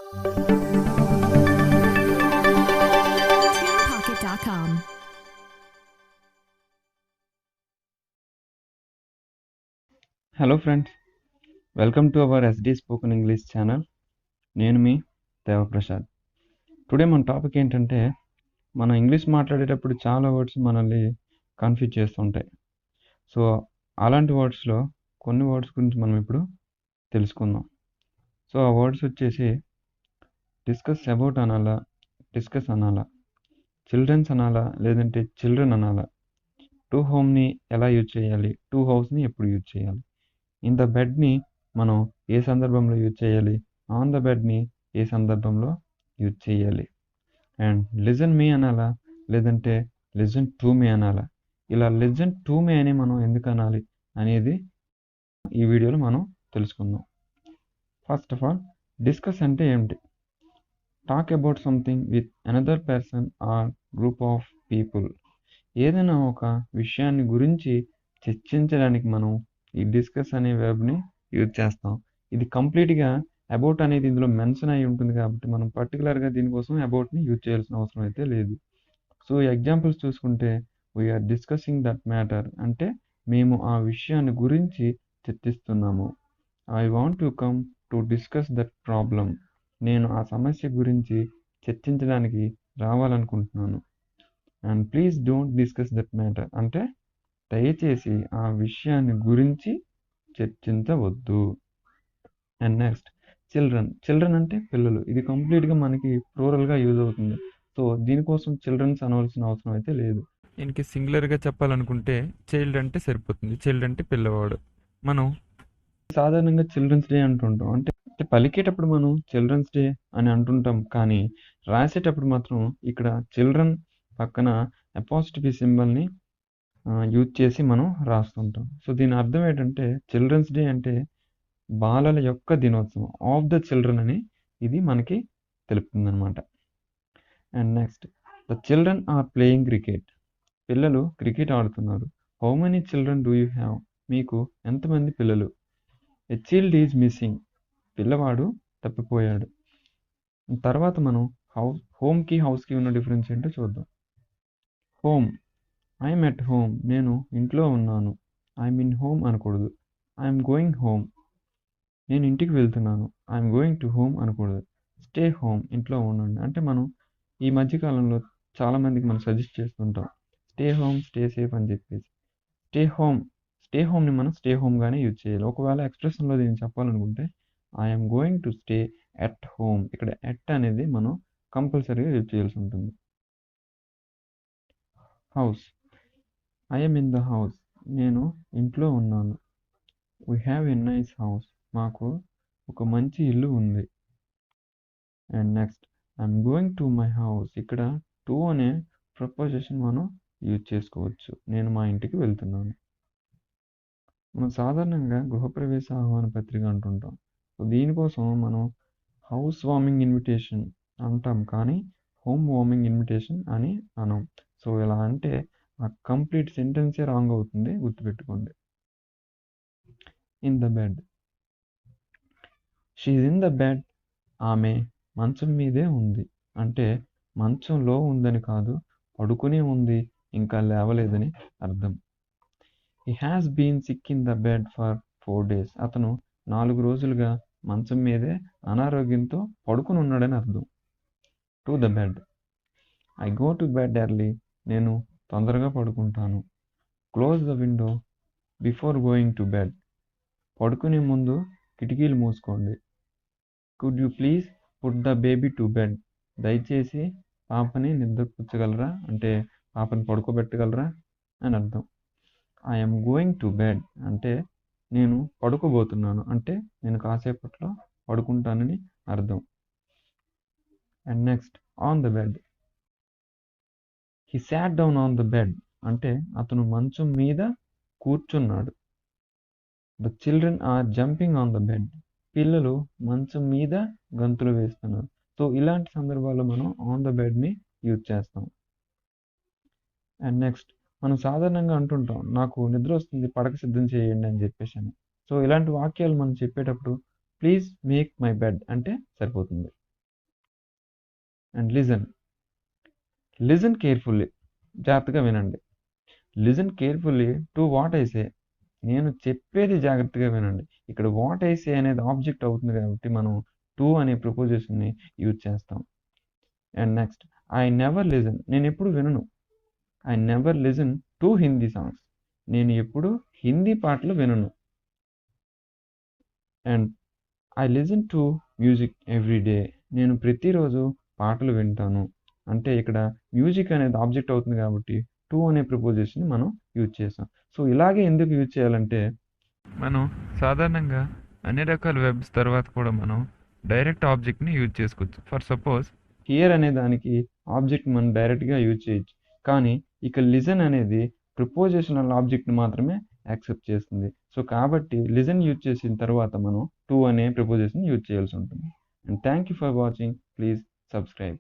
TunePocket.com. Hello friends, welcome to our SD spoken English channel. నేను మీ Devaprasad. Today మన topic ఏంటంటే, మనం ఇంగ్లీష్ మాట్లాడేటప్పుడు చాలా వర్డ్స్ మనల్ని కన్ఫ్యూజ్ చేస్తుంటాయి. సో అలాంటి వర్డ్స్లో కొన్ని వర్డ్స్ గురించి మనం ఇప్పుడు తెలుసుకుందాం. సో ఆ వర్డ్స్ వచ్చేసి డిస్కస్ అబౌట్ అనాలా, డిస్కస్ అనాలా, చిల్డ్రన్స్ అనాలా, లేదంటే చిల్డ్రన్ అనాలా, టు హోమ్ని ఎలా యూజ్ చేయాలి, టు హౌస్ని ఎప్పుడు యూజ్ చేయాలి, ఇన్ ద బెడ్ని మనం ఏ సందర్భంలో యూజ్ చేయాలి, ఆన్ ద బెడ్ని ఏ సందర్భంలో యూజ్ చేయాలి, అండ్ లిజన్ మీ అనాలా, లేదంటే లిజన్ టు మీ అనాలా, ఇలా లిజన్ టు మీ అని మనం ఎందుకు అనాలి అనేది ఈ వీడియోలో మనం తెలుసుకుందాం. ఫస్ట్ ఆఫ్ ఆల్, డిస్కస్ అంటే ఏమిటి? Talk about something with another person are group of people. ఏదైనా ఒక విషయాన్ని గురించి చర్చించడానికి మనం ఈ డిస్కస్ అనే వెబ్ని యూజ్ చేస్తాం. ఇది కంప్లీట్గా అబౌట్ అనేది ఇందులో మెన్షన్ అయి ఉంటుంది కాబట్టి మనం పర్టికులర్గా దీనికోసం అబౌట్ని యూజ్ చేయాల్సిన అవసరం అయితే లేదు. సో ఎగ్జాంపుల్స్ చూసుకుంటే, వీఆర్ డిస్కసింగ్ దట్ మ్యాటర్ అంటే మేము ఆ విషయాన్ని గురించి చర్చిస్తున్నాము. I want to come to discuss that problem. నేను ఆ సమస్య గురించి చర్చించడానికి రావాలనుకుంటున్నాను. And please don't discuss that matter అంటే దయచేసి ఆ విషయాన్ని గురించి చర్చించవద్దు. అండ్ నెక్స్ట్, చిల్డ్రన్ అంటే పిల్లలు. ఇది కంప్లీట్గా మనకి ప్లూరల్గా యూజ్ అవుతుంది. సో దీనికోసం చిల్డ్రన్స్ అనవలసిన అవసరం అయితే లేదు. దీనికి సింగులర్గా చెప్పాలనుకుంటే చైల్డ్ అంటే సరిపోతుంది. చైల్డ్ అంటే పిల్లవాడు. మనం సాధారణంగా చిల్డ్రన్స్ డే అంటుంటాం. అంటే పలికేటప్పుడు మనం చిల్డ్రన్స్ డే అని అంటుంటాం, కానీ రాసేటప్పుడు మాత్రం ఇక్కడ చిల్డ్రన్ పక్కన అపాస్ట్రఫీ సింబల్ని యూజ్ చేసి మనం రాస్తుంటాం. సో దీని అర్థం ఏంటంటే, చిల్డ్రన్స్ డే అంటే బాలల యొక్క దినోత్సవం, ఆఫ్ ద చిల్డ్రన్ అని ఇది మనకి తెలుపుతుంది అనమాట. And next, the children are playing cricket. పిల్లలు క్రికెట్ ఆడుతున్నారు. How many children do you have? మీకు ఎంతమంది పిల్లలు? A child is missing. పిల్లవాడు తప్పిపోయాడు. తర్వాత మనం హోమ్కి హౌస్కి ఉన్న డిఫరెన్స్ ఏంటో చూద్దాం. Home, I'm at home. నేను ఇంట్లో ఉన్నాను. ఐఎమ్ ఇన్ హోమ్ అనకూడదు. I'm going home. నేను ఇంటికి వెళ్తున్నాను. ఐఎమ్ గోయింగ్ టు హోమ్ అనకూడదు. స్టే హోమ్, ఇంట్లో ఉండండి. అంటే మనం ఈ మధ్యకాలంలో చాలామందికి మనం సజెస్ట్ చేస్తుంటాం, స్టే హోమ్, స్టే సేఫ్ అని చెప్పేసి. స్టే హోమ్ని మనం స్టే హోమ్గానే యూజ్ చేయాలి. ఒకవేళ ఎక్స్ప్రెషన్లో దీన్ని చెప్పాలనుకుంటే, I'm going to stay at home. ఇక్కడ ఎట్ అనేది మనం కంపల్సరీగా యూజ్ చేయాల్సి ఉంటుంది. House, I'm in the house. నేను ఇంట్లో ఉన్నాను. We have a nice house. మాకు ఒక మంచి ఇల్లు ఉంది. And next, I'm going to my house. ఇక్కడ టు అనే ప్రపోజిషన్ మనం యూజ్ చేసుకోవచ్చు. నేను మా ఇంటికి వెళ్తున్నాను. మనం సాధారణంగా గృహప్రవేశ ఆహ్వాన పత్రిక అంటుంటాం. సో దీనికోసం మనం హౌస్ వార్మింగ్ ఇన్విటేషన్ అంటాం, కానీ హోమ్ వార్మింగ్ ఇన్విటేషన్ అని అనం. సో ఇలా అంటే ఆ కంప్లీట్ సెంటెన్సే రాంగ్ అవుతుంది, గుర్తుపెట్టుకోండి. In the bed, she in the bed. ఆమె మంచం మీదే ఉంది. అంటే మంచంలో ఉందని కాదు, పడుకునే ఉంది, ఇంకా లేవలేదని అర్థం. He has been sick in the bed for 4 days. అతను 4 రోజులుగా మంచం మీదే అనారోగ్యంతో పడుకుని ఉన్నాడని అర్థం. To the bed, I go to bed early. నేను తొందరగా పడుకుంటాను. Close the window before going to bed. పడుకునే ముందు కిటికీలు మూసుకోండి. Could you please put the baby to bed. దయచేసి పాపని నిద్రపుచ్చగలరా, అంటే పాపని పడుకోబెట్టగలరా అని అర్థం. ఐఎమ్ గోయింగ్ టు బెడ్ అంటే నేను పడుకోబోతున్నాను, అంటే నేను కాసేపట్లో పడుకుంటానని అర్థం. And next, on the bed. He sat down on the bed అంటే అతను మంచం మీద కూర్చున్నాడు. The children are jumping on the bed. పిల్లలు మంచం మీద గంతులు వేస్తున్నారు. సో ఇలాంటి సందర్భాల్లో మనం ఆన్ ద బెడ్ని యూజ్ చేస్తాం. అండ్ నెక్స్ట్, మనం సాధారణంగా అంటుంటాం, నాకు నిద్ర వస్తుంది, పడక సిద్ధం చేయండి అని చెప్పేసి అని. సో ఇలాంటి వాక్యాలు మనం చెప్పేటప్పుడు ప్లీజ్ మేక్ మై బెడ్ అంటే సరిపోతుంది. అండ్ లిజన్ కేర్ఫుల్లీ, జాగ్రత్తగా వినండి. Listen carefully to what I say, నేను చెప్పేది జాగ్రత్తగా వినండి. ఇక్కడ వాట్ ఐ సే అనేది ఆబ్జెక్ట్ అవుతుంది కాబట్టి మనం టు అనే ప్రిపోజిషన్ని యూజ్ చేస్తాం. And next, I never listen, నేను ఎప్పుడు వినను. I never listen to Hindi songs, నేను ఎప్పుడు హిందీ పాటలు వినను. And I listen to music every day, నేను ప్రతిరోజు పాటలు వింటాను. అంటే ఇక్కడ మ్యూజిక్ అనేది ఆబ్జెక్ట్ అవుతుంది కాబట్టి టు అనే ప్రిపోజిషన్ మనం యూజ్ చేసాం. సో ఇలాగే ఎందుకు యూజ్ చేయాలంటే, మనం సాధారణంగా అన్ని రకాల వెబ్స్ తర్వాత కూడా మనం డైరెక్ట్ ఆబ్జెక్ట్ని యూజ్ చేసుకోవచ్చు. ఫర్ సపోజ్ హియర్ అనే దానికి ఆబ్జెక్ట్ మనం డైరెక్ట్గా యూజ్ చేయొచ్చు, కానీ ఇక లిజన్ అనేది ప్రిపోజిషనల్ ఆబ్జెక్ట్ని మాత్రమే యాక్సెప్ట్ చేస్తుంది. సో కాబట్టి లిజన్ యూజ్ చేసిన తర్వాత మనం టు అనే ప్రిపోజిషన్ యూజ్ చేయాల్సి ఉంటుంది. And thank you for watching. Please subscribe.